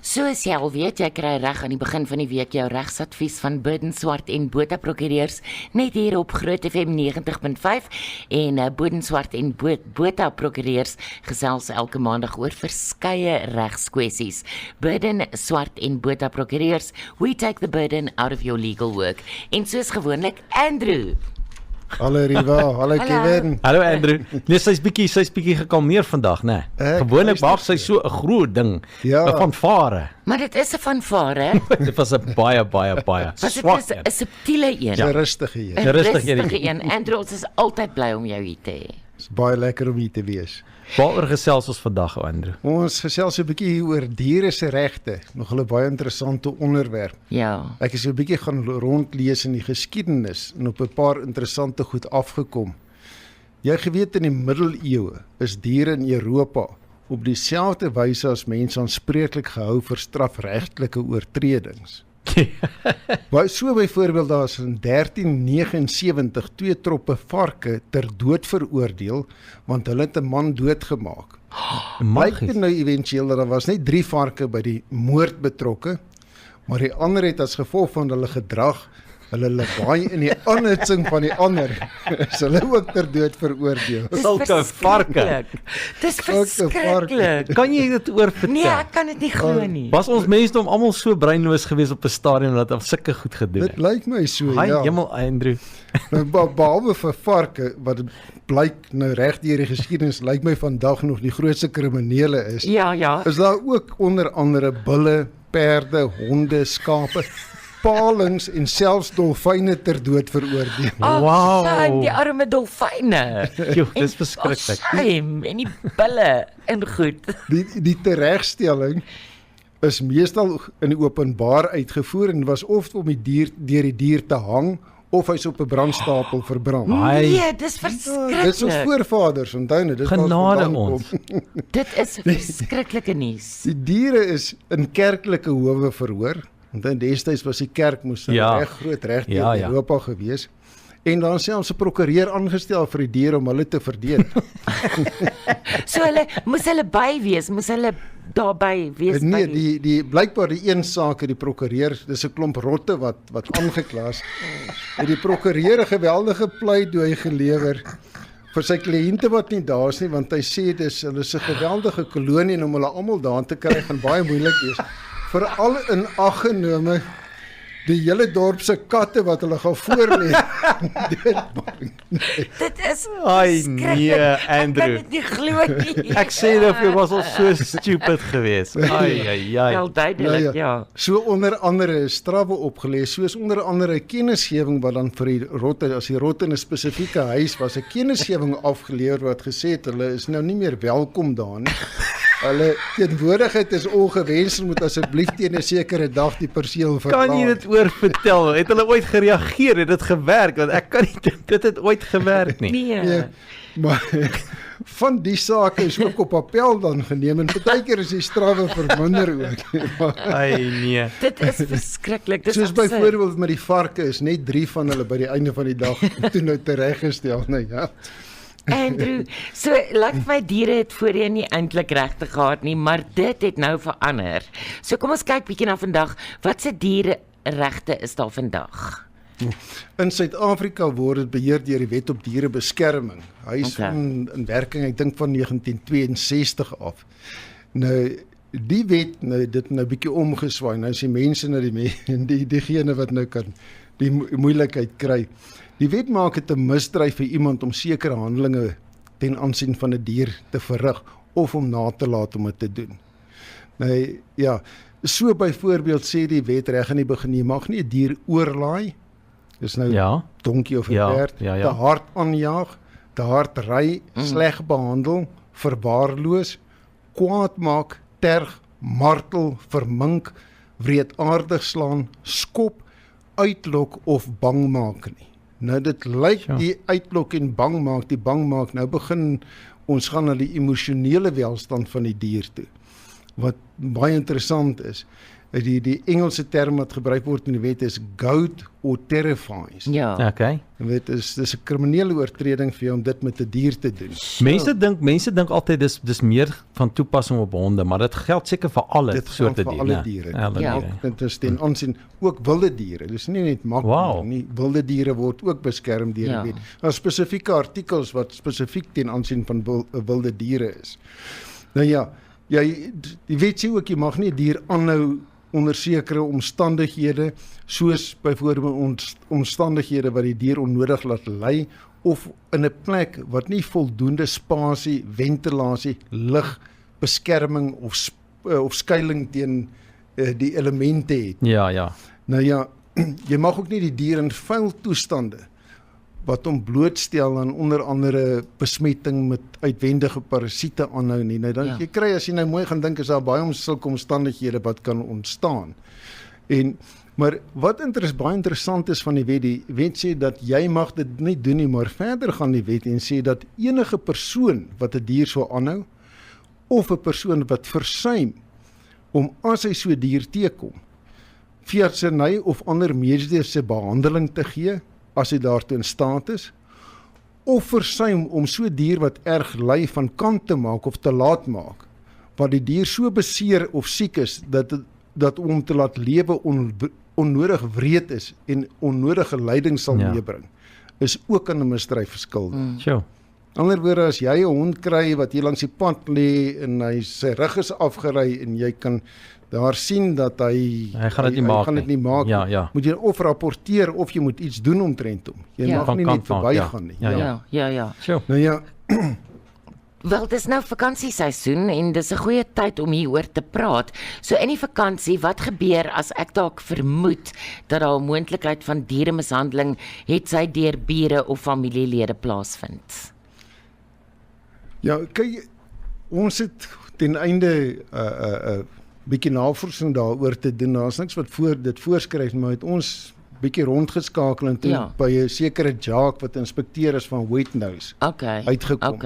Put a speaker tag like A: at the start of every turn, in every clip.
A: So as jy al weet, jy kry reg aan die begin van die week jou regsadvies van Burden Swart en Botha Prokureurs net hier op Groot FM 90.5 en Burden Swart en Botha Prokureurs gesels elke maandag oor verskeie regskwessies. Burden Swart en Botha Prokureurs, we take the burden out of your legal work. En soos gewoonlik, Andrew.
B: Hallo Riva, hallo Kevin.
C: Hallo Andrew. Nee, sy's bietjie gekalmeer vandag, né? Gewoonlik maak sy so 'n groot ding, 'n fanfare.
A: Maar dit is 'n fanfare.
C: Dit was 'n baie
A: swak. Dit is 'n subtiele een.
B: 'n rustige een.
A: 'n rustige een. Andrew, ons is altyd bly om jou hier te hê.
B: Dit is baie lekker om hier te wees.
C: Waaroor gesels ons vandag, Andrew?
B: Ons gesels 'n bietjie oor diere se regte, nog 'n baie interessante onderwerp.
A: Ja.
B: Ek is 'n bietjie gaan rondlees in die geskiedenis en op 'n paar interessante goed afgekom. Jy geweet in die middeleeue is diere in Europa op dieselfde wyse as mense aanspreeklik gehou vir strafregtelike oortredings. So byvoorbeeld daar is in 1379 2 troppe varke ter dood veroordeel want hulle het 'n man doodgemaak. Blyk dit nou éventueel dat daar was net 3 varke by die moord betrokke, maar die ander het as gevolg van hulle gedrag hulle lawaai in die aanhitsing van die ander is hulle ook ter dood veroordeel.
C: Sulke varke.
A: Dis verskriklik.
C: Kan jy dit oorvertel?
A: Nee, ek kan dit nie glo nie.
C: Was ons mensdom almal so breinloos gewees op 'n stadium dat ons sulke goed gedoen het?
B: Dit lyk my so,
C: Hi,
B: ja.
C: Hemel, Andrew.
B: Behalwe vir varke wat blyk nou reg deur die geskiedenis lyk my vandag nog die grootste kriminele is.
A: Ja.
B: Is daar ook onder andere bulle, perde, honde, skape, palings en selfs dolfyne ter dood veroordeel.
A: Wow. Die arme dolfyne.
C: Dis verskriklik.
A: En die bulle en goed.
B: Die teregstelling is meestal in die openbaar uitgevoer en was of om deur die dier te hang of hy's op 'n brandstapel verbrand.
A: Nee, dis verskriklik.
B: Dit is ons voorvaders, onthou net, dit
C: genade ons.
A: Dit is verskriklike nuus.
B: Die diere is in kerklike howe verhoor. Want destyds was die kerk moes reg groot reg in Europa gewees. En dan selfs 'n prokureur aangestel vir die diere om hulle te verdedig.
A: So moes hulle by wees, moes hulle daarby wees.
B: Nee, die blykbaar die een saak het die prokureur, dis 'n klomp rotte wat aangekla is. Het die prokureur 'n geweldige pleidooi gelewer vir sy kliënte wat nie daar is nie, want hy sê hulle is 'n geweldige kolonie en om hulle almal daar te kry gaan baie moeilik wees. Veral in ag genome die hele dorp se katte wat hulle gaan voorlê.
A: Dit is
C: Ai nee, Andrew.
A: Ek kan dit nie glo nie.
C: Ek sê dit vir was al so stupid geweest. Ai.
A: Wel duidelik, ja.
B: So onder andere strawwe opgelê, soos onder andere kennisgewing wat dan vir die rotte, as die rotte in 'n spesifieke huis was, 'n kennisgewing afgelewer wat gesê het hulle is nou nie meer welkom daar nie. Hulle teenwoordigheid is ongewens, moet asseblief teen 'n sekere dag die perseel verlaat.
C: Kan jy dit oorvertel? Het hulle ooit gereageer? Het dit gewerk? Want ek kan nie dink dit het ooit gewerk nie.
A: Nee.
B: Maar van die sake is ook op appel dan geneem en partykeer is die strawwe verminder ook.
C: Ai nee.
A: Dit is verskriklik. Dit is
B: soos byvoorbeeld met die varke is net 3 van hulle by die einde van die dag toe nou tereggestel, nee, ja.
A: Andrew, so lyk my diere het voorheen nie eintlik regte gehad nie, maar dit het nou verander. So kom ons kyk bietjie na vandag. Wat se diere regte is daar vandag?
B: In Suid-Afrika word dit beheer deur die Wet op Dierebeskerming. Hy is in werking, ek dink van 1962 af. Nou die wet dit nou bietjie omgeswaai. Nou is die mense nou diegene wat nou kan die moeilikheid kry. Die wet maak dit 'n misdryf vir iemand om sekere handelinge ten aansien van 'n dier te verrig of om na te laat om dit te doen. Nou ja, so byvoorbeeld sê die wet reg in die begin, jy mag nie 'n dier oorlaai. Dis nou donkie of 'n perd, te hard aanjaag, te hard ry, sleg behandel, verwaarloos, kwaad maak, terg, martel, vermink, wreedaardig slaan, skop, uitlok of bang maak nie. Nou dit lyk die uitlok en bang maak, nou begin ons gaan na die emosionele welstand van die dier toe, wat baie interessant is. Die Engelse term wat gebruik word in die wet is goad or terrifies.
A: Ja.
C: Okay.
B: Dis 'n kriminele oortreding vir jou om dit met 'n dier te doen.
C: Mense dink altyd dis meer van toepassing op honde, maar dit geld seker vir alle soorte diere.
B: Vir alle diere.
A: Ja.
B: Dit is ten aansien ook wilde diere. Dis nie net nie. Wilde diere word ook beskerm deur die wet. Daar is spesifieke artikels wat spesifiek ten aansien van wilde diere is. Nou ja, die wet sê ook jy mag nie 'n dier aanhou onder sekere omstandighede, soos byvoorbeeld omstandighede wat die dier onnodig laat ly, of in 'n plek wat nie voldoende spasie, ventilasie, lig, beskerming of skuiling teen die elemente het.
C: Ja.
B: Nou ja, jy mag ook nie die dier in vuil toestande wat hom blootstel aan onder andere besmetting met uitwendige parasiete aanhou nie. Nou dan jy kry, as jy nou mooi gaan dink, is daar baie sulke omstandighede wat kan ontstaan. Maar wat baie interessant is van die wet sê dat jy mag dit nie doen nie, maar verder gaan die wet en sê dat enige persoon wat 'n dier sou aanhou, of 'n persoon wat versuim om as hy so 'n dier teekom, veeartseny of ander mediese behandeling te gee, as hy daartoe in staat is, of versuim om so 'n dier wat erg ly van kant te maak of te laat maak, wat die dier so beseer of siek is, dat om te laat lewe onnodig wreed is en onnodige lyding sal meebring, is ook aan 'n misdryf verskuldig.
C: Sure.
B: Ander woorde, as jy 'n hond kry wat hier langs die pad lê en sy rug is afgery en jy kan daar sien dat hy gaan dit nie maak.
C: Ja.
B: Moet jy of rapporteer of jy moet iets doen omtrent hom. Jy mag nie net verbygaan nie.
A: Ja.
C: Sure.
B: Nou ja.
A: Wel, dis nou vakansieseisoen en dis 'n goeie tyd om hieroor te praat. So in die vakansie, wat gebeur as ek dalk vermoed dat daar 'n moontlikheid van dieremishandeling het sy deur bure of familielede plaasvind?
B: Ja, kyk, ons het ten einde bietjie navorsing daaroor te doen. Daar's niks wat dit voorskryf, maar het ons bietjie rondgeskakel en toe by 'n sekere Jacques wat inspekteur is van Wetnose uitgekom.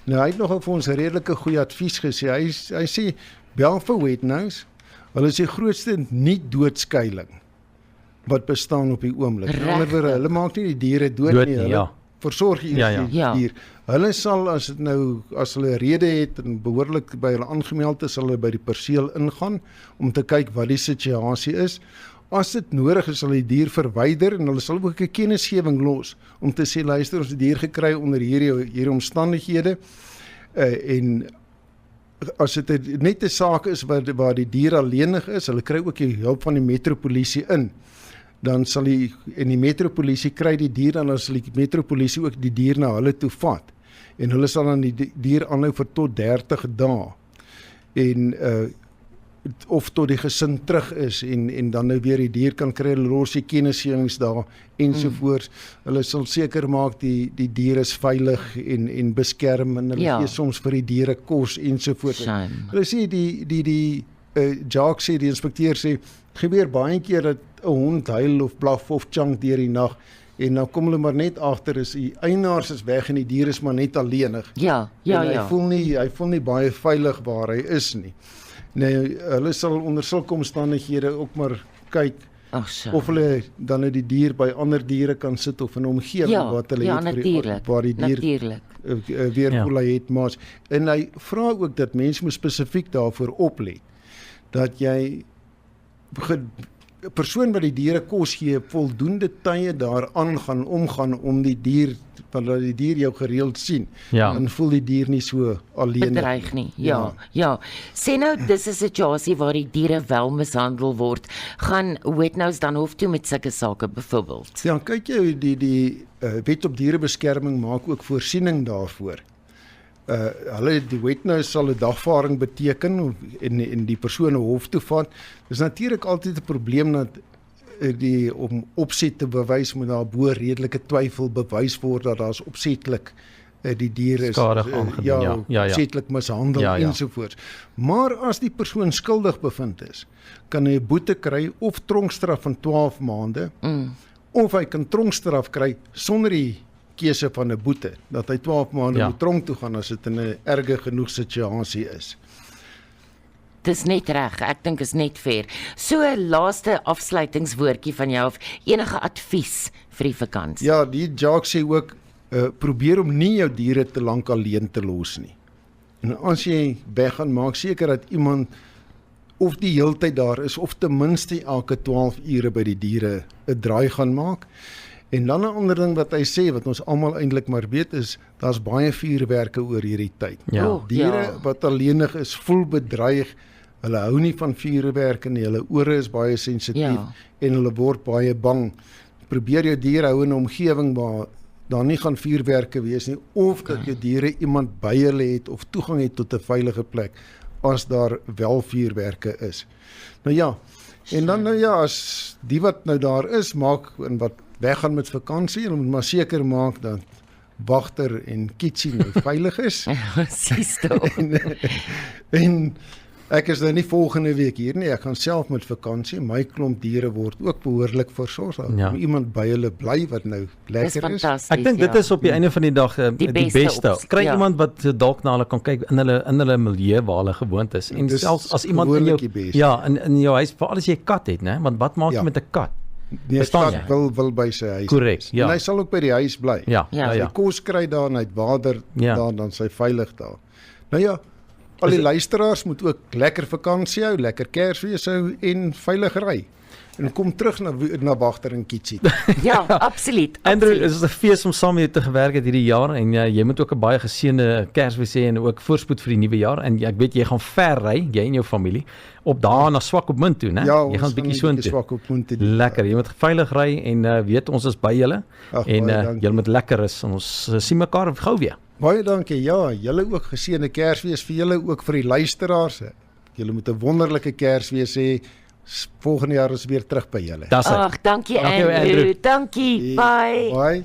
B: Nou hy het nogal vir ons 'n redelike goeie advies gesê. Hy sê bel vir Wetnose. Hulle is die grootste nie-doodskuiling wat bestaan op die oomblik. Hulle maak nie die diere dood nie. Hulle versorg die dier. Hulle sal as hulle rede het en behoorlik by hulle aangemeld is, sal hulle by die perseel ingaan om te kyk wat die situasie is. As dit nodig is, sal die dier verwyder en hulle sal ook 'n kennisgewing los om te sê, luister, ons het die dier gekry onder hierdie omstandighede, en as dit net 'n saak is waar die dier alleenig is, hulle kry ook die hulp van die metropolisie in, dan sal die metropolisie kry die dier, dan sal die metropolisie ook die dier na hulle toe vat, en hulle sal dan die dier aanhou vir tot 30 dae, en of tot die gesin terug is en dan nou weer die dier kan kry, hulle los die kennisgewings daar ensovoorts. Hulle sal seker maak die dier is veilig en beskerm, en hulle gee soms vir die diere kos ensovoorts. Hulle sê die Jacques sê, die inspekteur sê, gebeur baie keer dat 'n hond huil of blaf of chunk deur die nag, en nou kom hulle maar net agter, is die eienaars is weg en die dier is maar net alleenig. Hy voel nie baie veilig waar hy is nie. Nee, hulle sal onder sulke omstandighede ook maar kyk of hulle dan die dier by ander diere kan sit of in 'n omgewing wat hulle het waar die dier weer voel hy het maas. En hy vra ook dat mense moet spesifiek daarvoor oplet dat jy 'n persoon wat die diere kos gee, voldoende tye daaraan gaan omgaan om die dier, want dat die dier jou gereeld sien, en voel die dier nie so alleen
A: bedreig nie. Ja. Sê nou, dis 'n situasie waar die diere wel mishandel word, gaan Wetnose dan hof toe met sulke sake byvoorbeeld?
B: Ja, kyk jy, die wet op dierebeskerming maak ook voorsiening daarvoor. Die Wetnose sal 'n dagvaarding beteken en die persoon hof toe vat. Dis natuurlik altyd 'n probleem dat om opset te bewys moet daar bo redelike twyfel bewys word dat daar's opsetlik die dier is opsetlik mishandel ensovoorts. Maar as die persoon skuldig bevind is, kan hy 'n boete kry of tronkstraf van 12 maande, of hy kan tronkstraf kry sonder die keuse van 'n boete, dat hy 12 maande moet tronk toe gaan as dit in 'n erge genoeg situasie is.
A: dis net reg. Ek dink is net fair. So 'n laaste afsluitingswoordjie van jou of enige advies vir die vakansie.
B: Ja, die Jacques sê ook probeer om nie jou diere te lank alleen te los nie. En as jy weg gaan, maak seker dat iemand of die heeltyd daar is of ten minste elke 12 ure by die diere 'n draai gaan maak. En dan 'n ander ding wat hy sê wat ons almal eintlik maar weet is daar's baie vuurwerke oor hierdie tyd.
C: Ja.
B: Diere wat alleenig is, voel bedreig. Hulle hou nie van vuurwerke nie. Hulle ore is baie sensitief en hulle word baie bang. Probeer jou diere hou in 'n omgewing waar daar nie gaan vuurwerke wees nie of dat jou diere iemand by hulle het of toegang het tot 'n veilige plek as daar wel vuurwerke is. Nou ja, en dan as die wat nou daar is maak en wat weggaan met vakansie en moet maar seker maak dat Wagter en Kitsie nou veilig is.
A: Presies tog.
B: En ek is nou nie volgende week hier nie. Ek gaan self met vakansie. My klomp diere word ook behoorlik versorg. Ja. Iemand by hulle bly wat nou lekker is.
C: Ek dink dit is op die einde van die dag die beste. Kry iemand wat dalk na hulle kan kyk in hulle milieu waar hulle gewoond is. En selfs as iemand in jou in jou huis, veral as jy 'n kat het, né? Want wat maak jy met 'n kat?
B: Nee, kat wil by sy huis.
C: Korrek, ja.
B: En hy sal ook by die huis bly.
C: Ja.
B: Hy kos kry daar en hy het water daar, dan sy veilig daar. Nou ja, al die luisteraars moet ook lekker vakansie hou, lekker Kersfees hou en veilig ry. En kom terug na Wagter en Kitsie.
A: Ja, absoluut.
C: Andrew, dit is 'n fees om saam met jou te gewerk het hierdie jaar en jy moet ook 'n baie geseënde Kersfees hê en ook voorspoed vir die nuwe jaar en ek weet jy gaan ver ry, jy en jou familie op daar na Swakopmund toe, né?
B: Ja,
C: jy gaan 'n bietjie so intoe.
B: Swakopmund toe.
C: Lekker, jy moet veilig ry en weet ons is by julle en julle moet lekker is en ons sien mekaar gou weer.
B: Baie dankie. Ja, julle ook geseënde Kersfees vir julle ook vir die luisteraars. Julle moet 'n wonderlike Kersfees hê. Volgende jaar is weer terug by julle.
A: Ag, dankie Andrew. Dankie. Bye.
B: Bye.